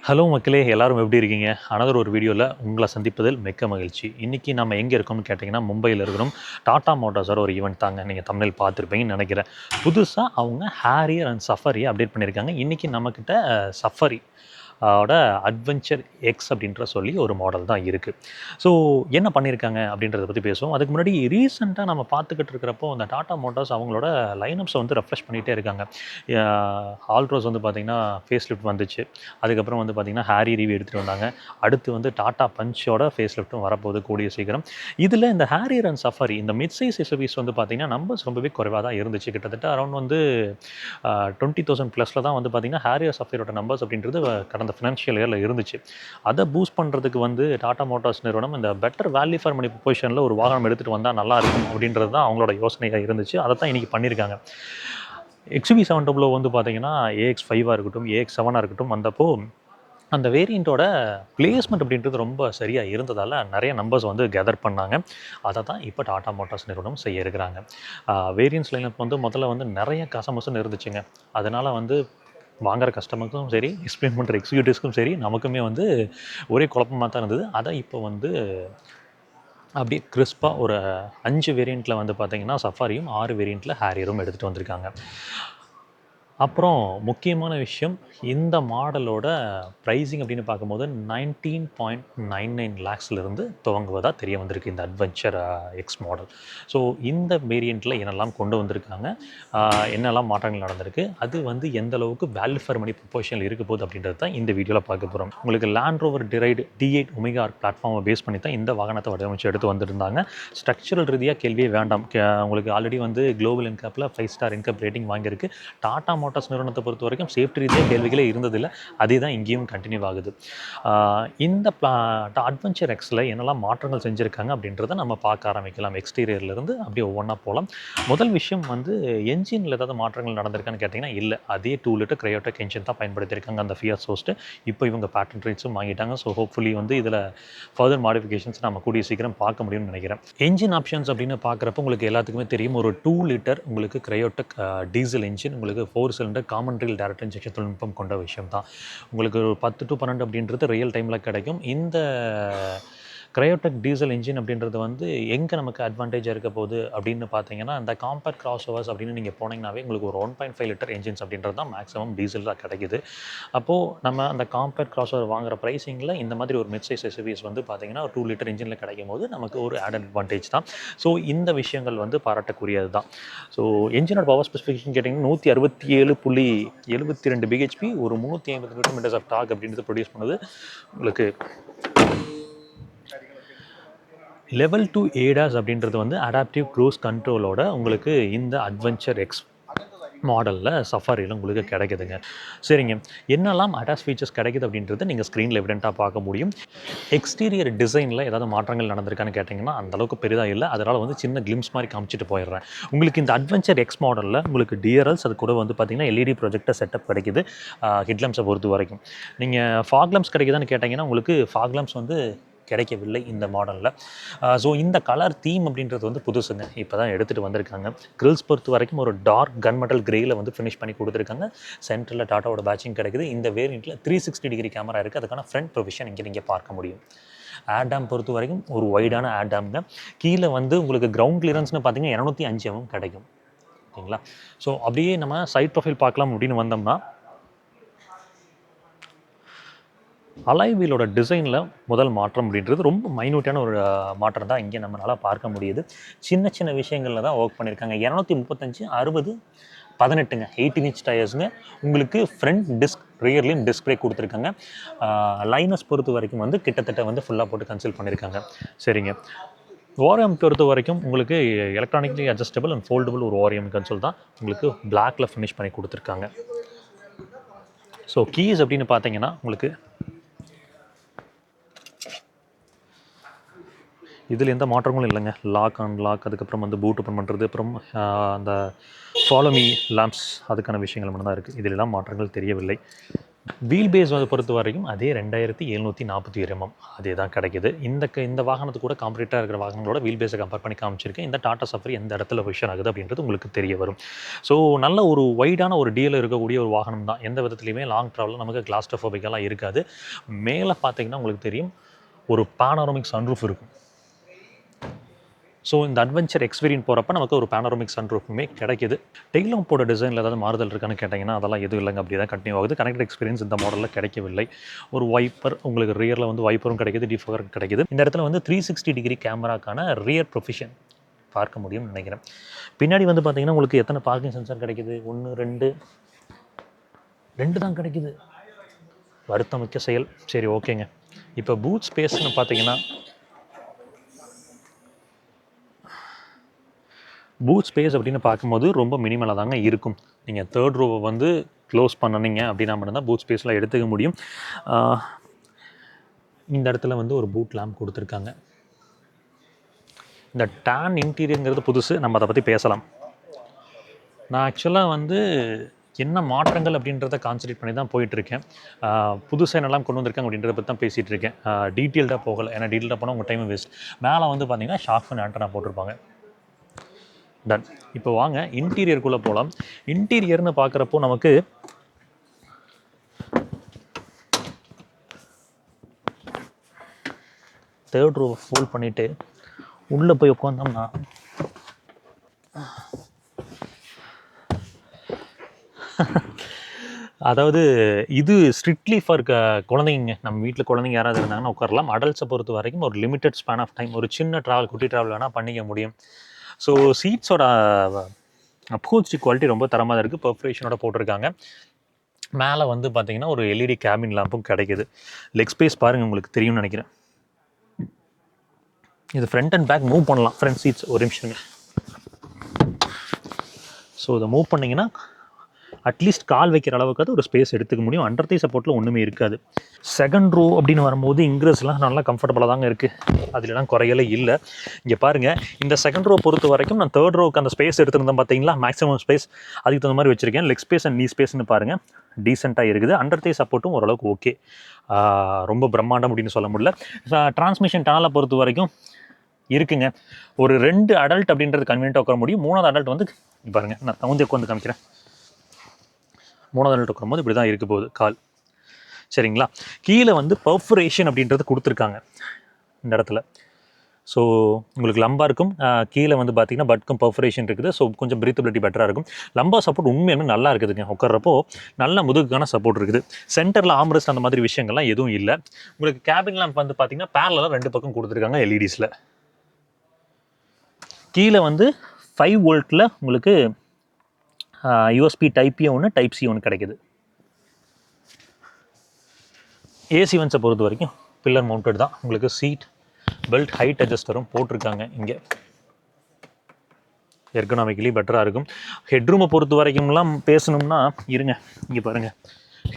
Hello மக்களே, எல்லாரும் எப்படி இருக்கீங்க? அனதர் ஒரு வீடியோவில் உங்களை சந்திப்பதில் மிக்க மகிழ்ச்சி. இன்றைக்கி நம்ம எங்கே இருக்கோம்னு கேட்டிங்கன்னா, மும்பையில் இருக்கிறோம். டாடா மோட்டார்ஸோட ஒரு ஈவெண்ட் தாங்க. நீங்கள் தம்ப்நெயில் பார்த்துருப்பீங்கன்னு நினைக்கிறேன். புதுசாக அவங்க ஹாரியர் அண்ட் சஃபாரியை அப்டேட் பண்ணியிருக்காங்க. இன்றைக்கி நம்மக்கிட்ட சஃபாரி ஓட அட்வென்ச்சர் எக்ஸ் அப்படின்ற சொல்லி ஒரு மாடல் தான் இருக்குது. ஸோ என்ன பண்ணியிருக்காங்க அப்படின்றத பற்றி பேசுவோம். அதுக்கு முன்னாடி ரீசெண்டாக நம்ம பார்த்துக்கிட்டு இருக்கிறப்போ அந்த டாடா மோட்டார்ஸ் அவங்களோட லைனப்ஸை வந்து ரெஃப்ரெஷ் பண்ணிகிட்டே இருக்காங்க. ஆல்ட்ரோஸ் வந்து பார்த்திங்கன்னா ஃபேஸ் லிஃப்ட் வந்துச்சு. அதுக்கப்புறம் வந்து பார்த்திங்கன்னா ஹாரி ரிவ்யூ எடுத்துகிட்டு வந்தாங்க. அடுத்து வந்து டாடா பஞ்சோட ஃபேஸ் லிஃப்ட்டும் வரப்போகுது கூடிய சீக்கிரம். இதில் இந்த ஹாரியர் அண்ட் சஃபாரி இந்த மிட் சைஸ் எஸ்யூவிஸ் வந்து பார்த்திங்கன்னா நம்பர்ஸ் ரொம்பவே குறைவாக தான் இருந்துச்சு. கிட்டத்தட்ட அரௌண்ட் வந்து 20,000 ப்ளஸில் தான் வந்து பார்த்திங்கன்னா ஹாரியர் சஃபாரியோட நம்பர்ஸ் அப்படின்றது கடந்த ஃபினான்ஷியல் இயரில் இருந்துச்சு. அதை பூஸ்ட் பண்ணுறதுக்கு வந்து டாடா மோட்டார்ஸ் நிறுவனம் இந்த பெட்டர் வேல்யூ ஃபார் மணி பொசிஷனில் ஒரு வாகனம் எடுத்துகிட்டு வந்தால் நல்லாயிருக்கும் அப்படின்றது தான் அவங்களோட யோசனையாக இருந்துச்சு. அதை தான் இன்றைக்கி பண்ணியிருக்காங்க. XUV 700 வந்து பார்த்தீங்கன்னா AX5 இருக்கட்டும், AX7 இருக்கட்டும், வந்தப்போ அந்த வேரியண்ட்டோட பிளேஸ்மெண்ட் அப்படின்றது ரொம்ப சரியாக இருந்ததால் நிறைய நம்பர்ஸ் வந்து கெதர் பண்ணாங்க. அதை தான் இப்போ டாடா மோட்டார்ஸ் நிறுவனம் செய்ய இருக்கிறாங்க. வேரியன்ட்ஸ் லைனப் வந்து முதல்ல வந்து நிறைய கசமுசுன்னு இருந்துச்சுங்க. அதனால் வந்து வாங்குகிற கஸ்டமருக்கும் சரி, எக்ஸ்பிளைன் பண்ணுற எக்ஸிக்யூட்டிவ்ஸ்க்கும் சரி, நமக்குமே வந்து ஒரே குழப்பமாக தான் இருந்தது. அதை இப்போ வந்து அப்படியே கிறிஸ்பாக ஒரு 5 வேரியண்ட்டில் வந்து பார்த்திங்கன்னா சஃபாரியும், 6 வேரியண்ட்டில் ஹாரியரும் எடுத்துகிட்டு வந்திருக்காங்க. அப்புறம் முக்கியமான விஷயம், இந்த மாடலோட ப்ரைஸிங் அப்படின்னு பார்க்கும்போது 19.99 லேக்ஸ்லேருந்து துவங்குவதாக தெரிய வந்திருக்கு இந்த அட்வென்ச்சர் எக்ஸ் மாடல். ஸோ இந்த வேரியண்ட்டில் என்னெல்லாம் கொண்டு வந்திருக்காங்க, என்னெல்லாம் மாற்றங்கள் நடந்திருக்கு, அது வந்து எந்த அளவுக்கு வேல்யூ ஃபார் மணி ப்ரொபோஷனில் இருக்க போகுது அப்படின்றது தான் இந்த வீடியோவில் பார்க்க போகிறோம். உங்களுக்கு லேண்ட் ரோவர் டிரைடு D8 ஒமேகா பிளாட்ஃபார்மை பேஸ் பண்ணி தான் இந்த வாகனத்தை வடிவமைச்சு எடுத்து வந்துருந்தாங்க. ஸ்ட்ரக்சரல் ரீதியாக கேள்வியே வேண்டாம். உங்களுக்கு ஆல்ரெடி வந்து குளோபல் என்கேப்பில் 5 ஸ்டார் என்கேப் ரேட்டிங் வாங்கியிருக்கு. டாடா மோட்டார்ஸ் நிறுவனத்தை பொறுத்த வரைக்கும் சேஃப்டி ரீதியாக கேள்விகளே இருந்ததில்லை. அதே தான் இங்கேயும் கண்டினியூ ஆகுது. இந்த அட்வென்ச்சர் எக்ஸில் என்னெல்லாம் மாற்றங்கள் செஞ்சுருக்காங்க அப்படின்றத நம்ம பார்க்க ஆரம்பிக்கலாம். எக்ஸ்டீரியர்லேருந்து அப்படியே ஒவ்வொன்றா போகலாம். முதல் விஷயம் வந்து என்ஜினில் ஏதாவது மாற்றங்கள் நடந்திருக்கான்னு கேட்டிங்கன்னா இல்லை. அதே 2 லிட்டர் கிரையோடெக் என்ஜின் தான் பயன்படுத்தியிருக்காங்க அந்த ஃபியட் சோஸ்ட்டு. இப்போ இவங்க பேட்டன் ரைட்ஸும் வாங்கிட்டாங்க. ஸோ ஹோப்ஃபுல்லி வந்து இதில் ஃபர்தர் மாடிஃபிகேஷன்ஸ் நம்ம கூடிய சீக்கிரம் பார்க்க முடியும்னு நினைக்கிறேன். என்ஜின் ஆப்ஷன்ஸ் அப்படின்னு பார்க்குறப்ப உங்களுக்கு எல்லாத்துக்குமே தெரியும், ஒரு 2 லிட்டர் உங்களுக்கு கிரையோடெக் டீசல் என்ஜின், உங்களுக்கு 4 cylinder common reel direct injection தொழில்நுட்பம் கொண்ட விஷயம் தான். உங்களுக்கு ஒரு 10 to 12 அப்படின்றது ரியல் டைமில் கிடைக்கும். இந்த கிரையோடெக் டீசல் இன்ஜின் அப்படின்றது வந்து எங்கே நமக்கு அட்வான்டேஜாக இருக்க போகுது அப்படின்னு பார்த்தீங்கன்னா, இந்த காம்பேக்ட் கிராஸ் ஓவர்ஸ் அப்படின்னு நீங்கள் போனீங்கன்னாவே உங்களுக்கு ஒரு 1.5 லிட்டர் என்ஜின்ஸ் அப்படின்றது தான் மேக்ஸிமம் டீசலாக கிடைக்குது. அப்போது நம்ம அந்த காம்பேக்ட் கிராஸ் ஓவர் வாங்குகிற ப்ரைஸிங்கில் இந்த மாதிரி ஒரு மிட் சைஸ் எஸ்யூவிஸ் வந்து பார்த்தீங்கன்னா ஒரு 2 லிட்டர் இன்ஜினில் கிடைக்கும் போது நமக்கு ஒரு ஆட் அட்வான்டேஜ் தான். ஸோ இந்த விஷயங்கள் வந்து பாராட்டக்கூடியது தான். ஸோ என்ஜினோட பவர் ஸ்பெசிஃபிகேஷன் கேட்டிங்கன்னா 167.72 பிஹெச்பி, ஒரு 350 நியூட்டன் மீட்டர்ஸ் ஆஃப் டார்க் அப்படின்றது ப்ரொடியூஸ் பண்ணுது. உங்களுக்கு லெவல் 2 ADAS அப்படின்றது வந்து அடாப்டிவ் க்ரூஸ் கண்ட்ரோலோட உங்களுக்கு இந்த அட்வென்ச்சர் எக்ஸ் மாடலில் சஃபாரியில் உங்களுக்கு கிடைக்குதுங்க. சரிங்க, என்னெல்லாம் அடாஸ் ஃபீச்சர்ஸ் கிடைக்குது அப்படின்றத நீங்கள் ஸ்க்ரீனில் எவிடெண்ட்டாக பார்க்க முடியும். எக்ஸ்டீரியர் டிசைனில் ஏதாவது மாற்றங்கள் நடந்திருக்கான்னு கேட்டிங்கன்னா அந்தளவுக்கு பெரிதாக இல்லை. அதனால் வந்து சின்ன கிளிம்ஸ் மாதிரி காமிச்சிட்டு போயிடுறேன். உங்களுக்கு இந்த அட்வென்ச்சர் எக்ஸ் மாடலில் உங்களுக்கு டிஆர்எல்ஸ், அது கூட வந்து பார்த்திங்கன்னா LED ப்ரொஜெக்டர் செட்டப் கிடைக்குது. ஹெட்லம்ஸை பொறுத்த வரைக்கும் நீங்கள் ஃபாக் கிடைக்குதான்னு கேட்டிங்கன்னா உங்களுக்கு ஃபாக் வந்து கிடைக்கவில்லை இந்த மாடலில். ஸோ இந்த கலர் தீம் அப்படின்றது வந்து புதுசுங்க, இப்போ தான் எடுத்துகிட்டு வந்திருக்காங்க. கிரில்ஸ் பொறுத்த வரைக்கும் ஒரு டார்க் கன்மெட்டல் கிரேயில் வந்து ஃபினிஷ் பண்ணி கொடுத்துருக்காங்க. சென்டரில் டாட்டாவோட பேட்சிங் கிடைக்குது. இந்த வேரியண்ட்டில் 360 டிகிரி கேமரா இருக்குது. அதுக்கான ஃப்ரண்ட் ப்ரொவிஷன் இங்கே நீங்கள் பார்க்க முடியும். ஆடாம் பொறுத்த வரைக்கும் ஒரு வைடான ஆடாம்ங்க. கீழே வந்து உங்களுக்கு கிரவுண்ட் கிளியரன்ஸ்னு பார்த்தீங்கன்னா 205 mm கிடைக்கும். ஓகேங்களா? ஸோ அப்படியே நம்ம சைட் ப்ரொஃபைல் பார்க்கலாம் அப்படின்னு வந்தோம்னா, அலாய் வீலோட டிசைனில் முதல் மாற்றம் அப்படின்றது ரொம்ப மைன்யூட்டான ஒரு மாற்றம் தான் இங்கே நம்மளால் பார்க்க முடியுது. சின்ன சின்ன விஷயங்களில் தான் ஒர்க் பண்ணியிருக்காங்க. 235 60 18ங்க 18 inch டயர்ஸுங்க. உங்களுக்கு ஃப்ரண்ட் டிஸ்க், ரியர்லேயும் டிஸ்க் பிரேக் கொடுத்துருக்காங்க. லைனஸ் பொறுத்த வரைக்கும் வந்து கிட்டத்தட்ட வந்து ஃபுல்லாக போட்டு கன்சல்ட் பண்ணியிருக்காங்க. சரிங்க, ஓரியம் பொறுத்த வரைக்கும் உங்களுக்கு எலக்ட்ரானிக்லி அட்ஜஸ்டபிள் அண்ட் ஃபோல்டபுள் ஒரு ஓரியம் கன்சோல் தான் உங்களுக்கு பிளாக்ல ஃபினிஷ் பண்ணி கொடுத்துருக்காங்க. ஸோ கீஸ் அப்படின்னு பார்த்தீங்கன்னா உங்களுக்கு இதில் எந்த மாற்றங்களும் இல்லைங்க. லாக் அன்லாக், அதுக்கப்புறம் வந்து பூட் ஓப்பன் பண்ணுறது, அப்புறம் அந்த ஃபாலோ மீ லேம்ப்ஸ், அதுக்கான விஷயங்கள் மட்டும் தான் இருக்குது. இதிலெல்லாம் மாற்றங்கள் தெரியவில்லை. வீல் பேஸ் வந்து பொறுத்த வரைக்கும் அதே 2741 mm அதே தான் கிடைக்குது. இந்த வாகனத்து கூட காம்படிட்டாக இருக்கிற வாகனங்களோட வீல் பேஸை கம்பேர் பண்ணி காமிச்சிருக்கேன். இந்த டாடா சஃபாரி எந்த இடத்துல பொசிஷன் ஆகுது அப்படின்றது உங்களுக்கு தெரிய வரும். ஸோ நல்ல ஒரு வைடான ஒரு டீலில் இருக்கக்கூடிய ஒரு வாகனம் தான். எந்த விதத்துலையுமே லாங் ட்ராவலில் நமக்கு கிளாஸ்ட்ரோஃபோபிக்கெல்லாம் இருக்காது. மேலே பார்த்தீங்கன்னா உங்களுக்கு தெரியும் ஒரு பானோரமிக் சன்ரூஃப் இருக்கும். ஸோ இந்த அட்வென்ச்சர் எக்ஸ்பீரியன்ஸ் போகிறப்ப நமக்கு ஒரு பேனரோமிக் சன்ரூஃபுமே கிடைக்குது. டெயில் லாம்போட டிசைனில் ஏதாவது மாறுதல் இருக்கான்னு கேட்டிங்கன்னா அதெல்லாம் எதுவும் இல்லைங்க, அப்படி தான் கண்டினியூ ஆகுது. கனெக்டட் எக்ஸ்பீரியன்ஸ் இந்த மாடலில் கிடைக்கவில்லை. ஒரு வைப்பர் உங்களுக்கு ரியரில் வந்து வைப்பரும் கிடைக்குது, டிஃபரும் கிடைக்குது. இந்த இடத்துல வந்து 360 டிகிரி கேமராக்கான ரியர் ப்ரொஃபிஷன் பார்க்க முடியும்னு நினைக்கிறேன். பின்னாடி வந்து பார்த்தீங்கன்னா உங்களுக்கு எத்தனை பார்க்கிங் சென்சார் கிடைக்குது? 1 2 தான் கிடைக்குது. வருத்தமிக்க செயல். சரி, ஓகேங்க. இப்போ பூட் ஸ்பேஸ்னு பார்த்தீங்கன்னா பூட் ஸ்பேஸ் அப்படின்னு பார்க்கும்போது ரொம்ப மினிமலாக தாங்க இருக்கும். நீங்கள் தேர்ட் ரோவை வந்து க்ளோஸ் பண்ணினீங்க அப்படின்னா மட்டும்தான் பூட் ஸ்பேஸில் எடுத்துக்க முடியும். இந்த இடத்துல வந்து ஒரு பூட் லேம்ப் கொடுத்துருக்காங்க. இந்த டேன் இன்டீரியருங்கிறது புதுசு, நம்ம அதை பற்றி பேசலாம். நான் ஆக்சுவலாக வந்து என்ன மாற்றங்கள் அப்படின்றத கான்சன்ட்ரேட் பண்ணி தான் போயிட்டுருக்கேன். புதுசாக என்னெல்லாம் கொண்டு வந்திருக்காங்க அப்படின்றத பற்றி தான் பேசிகிட்டு இருக்கேன். டீட்டெயில்டாக போகலை, ஏன்னா டீட்டெயில்டாக போனால் உங்கள் டைம் வேஸ்ட். மேலே வந்து பார்த்தீங்கன்னா ஷார்க் ஃபின் ஆண்டனா போட்டிருப்பாங்க. டன். இப்போ வாங்க இன்டீரியருக்குள்ளே போகலாம். இன்டீரியர்னு பார்க்குறப்போ நமக்கு தேர்ட் ரோ ஃபோல்ட் பண்ணிவிட்டு உள்ளே போய் உட்காந்தோம்னா அதாவது இது ஸ்ட்ரிக்ட்லி ஃபார் குழந்தைங்க. நம்ம வீட்டில் குழந்தைங்க யாராவது இருந்தாங்கன்னா உட்காரலாம். அடல்ட்ஸை பொறுத்த வரைக்கும் ஒரு லிமிட்டட் ஸ்பேன் ஆஃப் டைம், ஒரு சின்ன ட்ராவல், குட்டி ட்ராவல் வேணால் பண்ணிக்க முடியும். ஸோ சீட்ஸோட அப்ஹோல்ஸ்ட்ரி குவாலிட்டி ரொம்ப தரமாக தான் இருக்குது. பெர்ஃபரேஷனோட போட்டிருக்காங்க. மேலே வந்து பார்த்தீங்கன்னா ஒரு எல்இடி கேபின் லேம்பும் கிடைக்குது. லெக் ஸ்பேஸ் பாருங்கள், உங்களுக்கு தெரியும்னு நினைக்கிறேன். இது ஃப்ரண்ட் அண்ட் பேக் மூவ் பண்ணலாம். ஃப்ரண்ட் சீட்ஸ் ஒரு நிமிஷங்க. ஸோ இதை மூவ் பண்ணிங்கன்னா அட்லீஸ்ட் கால் வைக்கிற அளவுக்கு ஒரு ஸ்பேஸ் எடுத்துக்க முடியும். அண்டர் தை சப்போர்ட்டில் ஒன்றுமே இருக்காது. செகண்ட் ரோ அப்படின்னு வரும்போது இங்கிரஸ்லாம் நல்லா கம்ஃபர்டபுளாக தாங்க இருக்குது. அதுலலாம் குறையலே இல்லை. இங்கே பாருங்கள், இந்த செகண்ட் ரோ பொறுத்த வரைக்கும் நான் தேர்ட் ரோக்கு அந்த ஸ்பேஸ் எடுத்துருந்தேன் பார்த்தீங்களா, மேக்ஸிமம் ஸ்பேஸ் அதுக்கு தகுந்த மாதிரி வச்சுருக்கேன். லெக் ஸ்பேஸ் அண்ட் நீ ஸ்பேஸ்னு பாருங்கள், டீசெண்டாக இருக்குது. அண்டர் தை சப்போர்ட்டும் ஓரளவுக்கு ஓகே, ரொம்ப பிரம்மாண்டம் அப்படின்னு சொல்ல முடியல. டிரான்ஸ்மிஷன் டனலை பொறுத்த வரைக்கும் இருக்குங்க. ஒரு 2 அடல்ட் அப்படின்றது கன்வீனியன்ட்டாக உட்கார முடியும். 3வது அடல்ட் வந்து பாருங்கள், நான் தகுந்த உட்காந்து காமிக்கிறேன். 3வது அடல்ட் உட்காரும்போது இப்படி தான் இருக்க போகுது கால். சரிங்களா? கீழே வந்து பர்ஃபரேஷன் அப்படின்றது கொடுத்துருக்காங்க இந்த இடத்துல. ஸோ உங்களுக்கு லம்பாக இருக்கும். கீழே வந்து பார்த்தீங்கன்னா பட்க்கும் பர்ஃபரேஷன் இருக்குது. ஸோ கொஞ்சம் பிரீத்தபிலிட்டி பெட்டராக இருக்கும். லம்பா சப்போர்ட் உண்மையுமே நல்லா இருக்குதுங்க. உட்கார்றப்போ நல்ல முதுகுக்கான சப்போர்ட் இருக்குது. சென்டரில் ஆம்ரெஸ்ட் அந்த மாதிரி விஷயங்கள்லாம் எதுவும் இல்லை. உங்களுக்கு கேபின் லேம்ப் வந்து பார்த்தீங்கன்னா பேரலாக 2 பக்கம் கொடுத்துருக்காங்க எல்இடிஸில். கீழே வந்து 5 வோல்ட்டில் உங்களுக்கு யூஎஸ்பி டைப் ஏ ஒன்று, டைப் சி ஒன்று கிடைக்குது. ஏசி வென்ஸை பொறுத்த வரைக்கும் பில்லர் மவுண்டட் தான். உங்களுக்கு சீட் பெல்ட் ஹைட் அட்ஜஸ்டரும் போட்டிருக்காங்க. இங்கே எர்கனாமிக்கலி பெட்டராக இருக்கும். ஹெட்ரூமை பொறுத்த வரைக்கும்லாம் பேசணும்னா இருங்க, இங்கே பாருங்கள்.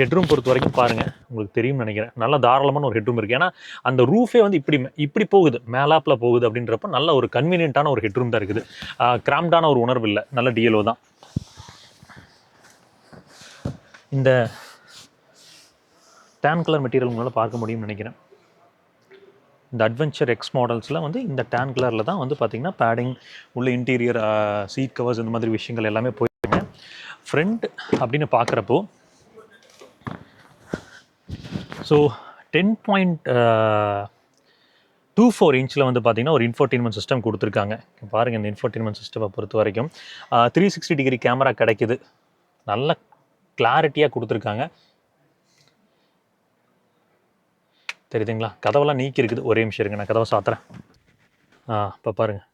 ஹெட்ரூம் பொறுத்த வரைக்கும் பாருங்கள், உங்களுக்கு தெரியும்னு நினைக்கிறேன். நல்லா தாராளமான ஒரு ஹெட்ரூம் இருக்குது. ஏன்னா அந்த ரூஃபே வந்து இப்படி போகுது, மேலாப்பில் போகுது. அப்படின்றப்ப நல்ல ஒரு கன்வீனியன்ட்டான ஒரு ஹெட்ரூம் தான் இருக்குது. கிராம்டான ஒரு உணர்வு இல்லை, நல்ல டிஎல்ஓ தான். இந்த டேன் கலர் மெட்டீரியல் உங்களால் பார்க்க முடியும்னு நினைக்கிறேன். இந்த அட்வென்ச்சர் எக்ஸ் மாடல்ஸில் வந்து இந்த டேன் கலரில் தான் வந்து பார்த்திங்கன்னா பேடிங் உள்ள இன்டீரியர் சீட் கவர்ஸ் இந்த மாதிரி விஷயங்கள் எல்லாமே போயிருங்க. ஃப்ரண்ட் அப்படின்னு பார்க்குறப்போ ஸோ 10.24 இன்ச்சில் வந்து பார்த்திங்கன்னா ஒரு இன்ஃபோர்டெயின்மெண்ட் சிஸ்டம் கொடுத்துருக்காங்க. பாருங்கள், இந்த இன்ஃபோர்டெயின்மெண்ட் சிஸ்டமை பொறுத்த வரைக்கும் 360 டிகிரி கேமரா கிடைக்குது. நல்ல கிளாரிட்டியாக கொடுத்துருக்காங்க. தெரியுதுங்களா? கதவெல்லாம் நீக்கி இருக்குது. ஒரே நிமிஷம் இருங்க, நான் கதவை சாத்துறேன். இப்போ பாருங்கள்,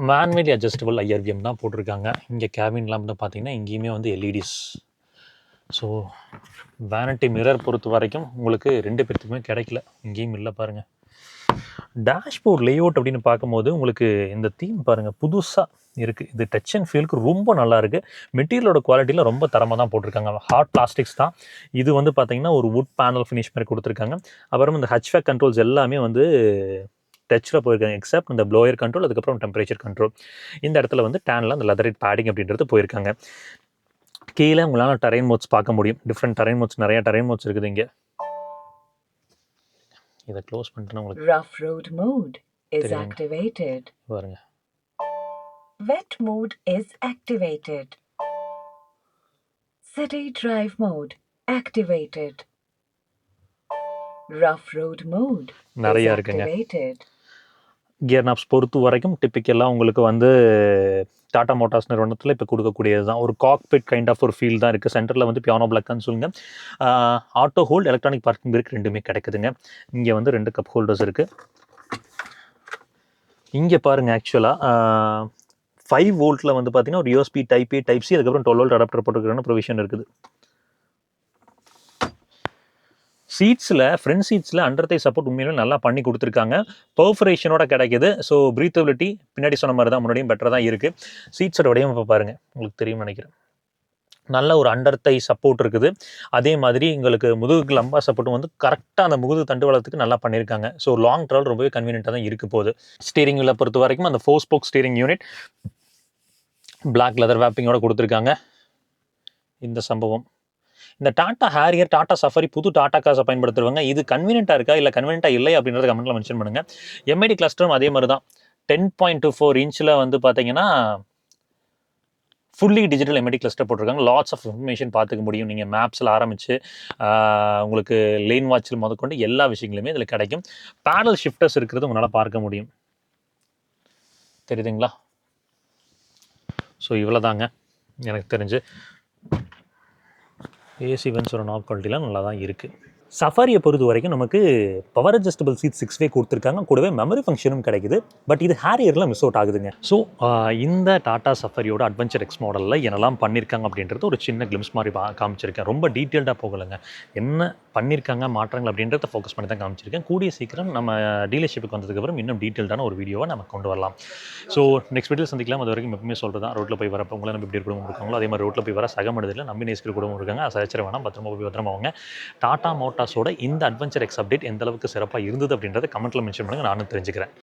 மேன்வெலி அட்ஜஸ்டபிள் ஐஆர்விஎம் தான் போட்டிருக்காங்க. இங்கே கேபின் லேம்ப் தான் பார்த்தீங்கன்னா இங்கேயுமே வந்து எல்இடிஸ். ஸோ வேனிட்டி மிரர் பொறுத்த வரைக்கும் உங்களுக்கு 2 பேர்த்துக்குமே கிடைக்கல, இங்கேயும் இல்லை பாருங்கள். டேஷ்போர்ட் லேஅவுட் அப்படின்னு பார்க்கும்போது உங்களுக்கு இந்த தீம் பாருங்கள் புதுசாக இருக்குது. இது டச் அண்ட் ஃபீலுக்கு ரொம்ப நல்லா இருக்குது. மெட்டீரியலோட குவாலிட்டியில் ரொம்ப தரமாக தான் போட்டிருக்காங்க. ஹார்ட் பிளாஸ்டிக்ஸ் தான். இது வந்து பார்த்திங்கன்னா ஒரு வுட் பேனல் ஃபினிஷ் மாதிரி கொடுத்துருக்காங்க. அப்புறம் இந்த ஹச்வேக் கண்ட்ரோல்ஸ் எல்லாமே வந்து டச்சில் போயிருக்காங்க. எக்ஸப்ட் இந்த ப்ளோயர் கண்ட்ரோல், அதுக்கப்புறம் டெம்பரேச்சர் கண்ட்ரோல். இந்த இடத்துல வந்து டேனில் அந்த லெதரைட் பேடிங் அப்படின்றது போயிருக்காங்க. கீழே உங்களால் டெரைன் மோட்ஸ் பார்க்க முடியும். டிஃப்ரெண்ட் டெரைன் மோட்ஸ், நிறைய டெரைன் மோட்ஸ் இருக்குது இங்கே. இதை க்ளோஸ் பண்ணிட்டு உங்களுக்கு Rough road mode is activated. பாருங்க. Wet mode is activated. City drive mode activated. Rough road mode நிறைய is இருக்குங்க. activated. கியர் நாப்ஸ் பொறுத்த வரைக்கும் டிப்பிக்கலாக உங்களுக்கு வந்து டாடா மோட்டார்ஸ் நிறுவனத்தில் இப்போ கொடுக்கக்கூடியது தான். ஒரு காக்பிட் கைண்ட் ஆஃப் ஒரு ஃபீல் தான் இருக்குது. சென்டரில் வந்து பியானோ பிளாக்னு சொல்லுங்கள். Auto hold, electronic parking brake ரெண்டுமே கிடைக்குதுங்க. இங்கே வந்து 2 கப் ஹோல்டர்ஸ் இருக்குது. இங்கே பாருங்கள், ஆக்சுவலாக 5 வோல்ட்டில் வந்து பார்த்தீங்கன்னா ஒரு USB type A type C, அதுக்கப்புறம் 12 வோல்ட் அடாப்டர் போட்டுருக்கிற ப்ரொவிஷன் இருக்குது. சீட்ஸில், ஃப்ரண்ட் சீட்ஸில் அண்டர் தை சப்போர்ட் உண்மையிலே நல்லா பண்ணி கொடுத்துருக்காங்க. பர்ஃபரேஷனோட கிடைக்கிது. ஸோ ப்ரீத்தபிலிட்டி பின்னாடி சொன்ன மாதிரி தான், முன்னாடியும் பெட்டராக தான் இருக்குது. சீட்ஸோட வடிவமைப்பு பாருங்கள், உங்களுக்கு தெரியும் நினைக்கிறேன். நல்ல ஒரு அண்டர் தை சப்போர்ட் இருக்குது. அதே மாதிரி உங்களுக்கு முதுகுக்கு லம்பா சப்போர்ட்டும் வந்து கரெக்டாக அந்த முதுகு தண்டு வளத்துக்கு நல்லா பண்ணியிருக்காங்க. ஸோ லாங் ட்ராவல் ரொம்பவே கன்வீனியன்ட்டாக தான் இருக்க போகுது. ஸ்டீரிங் வீலை பொறுத்த வரைக்கும் அந்த 4 spoke steering unit black leather வேப்பிங்கோட கொடுத்துருக்காங்க. இந்த சம்பவம் இந்த டாடா ஹேரியர், டாடா சஃபாரி புது டாடா காசை பயன்படுத்துறவங்க இது கன்வீனியன்ட்டாக இருக்கா இல்லை கன்வீனியன்ட்டாக இல்லை அப்படின்றத கமெண்ட்டில் மென்ஷன் பண்ணுங்கள். எம்ஐடி கிளஸ்டரும் அதே மாதிரி தான். 10.24 இன்ச்சில் வந்து பார்த்தீங்கன்னா ஃபுல்லி டிஜிட்டல் எம்ஐடி கிளஸ்டர் போட்டிருக்காங்க. லாட்ஸ் ஆஃப் இன்ஃபர்மேஷன் பார்த்துக்க முடியும். நீங்கள் மேப்ஸில் ஆரம்பித்து உங்களுக்கு லேன் வாட்சில் முதற்கொண்டு எல்லா விஷயங்களுமே இதில் கிடைக்கும். பேடல் ஷிஃப்டர்ஸ் இருக்கிறது உங்களால் பார்க்க முடியும். தெரியுதுங்களா? ஸோ இவ்வளோ தாங்க எனக்கு தெரிஞ்சு. ஏசி வென்ஸோட நாப் குவாலிட்டிலாம் நல்லா தான் இருக்குது. சஃபாரியை பொறுத்த வரைக்கும் நமக்கு பவர் அட்ஜஸ்டபிள் சீட் 6 வே கொடுத்துருக்காங்க. கூடவே மெமரி ஃபங்க்ஷனும் கிடைக்குது. பட் இது ஹேரியரில் மிஸ் அவுட் ஆகுதுங்க. ஸோ இந்த டாடா சஃபாரியோட அட்வென்ச்சர் எக்ஸ் மாடலில் என்னெல்லாம் பண்ணியிருக்காங்க அப்படின்றது ஒரு சின்ன கிளிம்ஸ் மாதிரி காமிச்சிருக்கேன். ரொம்ப டீட்டெயில்டாக போகலைங்க. என்ன பண்ணியிருக்காங்க மாற்றங்கள் அப்படின்றத ஃபோக்கஸ் பண்ணி தான் காமிச்சிருக்கேன். கூடிய சீக்கிரம் நம்ம டீலர்ஷிப்புக்கு வந்ததுக்கப்புறம் இன்னும் டீட்டெயில்டான ஒரு வீடியோவை நம்ம கொண்டு வரலாம். ஸோ நெக்ஸ்ட் வீடியோ சந்திக்கலாம். அது வரைக்கும் எப்பவுமே சொல்கிறது தான், ரோட்டில் போய் வரப்போ உங்களை நம்ம எப்படி குடும்பம் இருக்காங்களோ அதே மாதிரி ரோட்டில் போய் வர சக மனிதர்கள் நம்பி நேசிக்கிற குடும்பம் இருக்காங்க. அசைச்சர வேணாம், பத்திரமா அவங்க. டாடா மோட்டார்ஸோட இந்த அட்வென்ச்சர் எக்ஸ் அப்டேட் எந்த அளவுக்கு சிறப்பாக இருந்தது அப்படின்றத கமெண்ட்டில் மென்ஷன் பண்ணுங்கள், நானும் தெரிஞ்சுக்கிறேன்.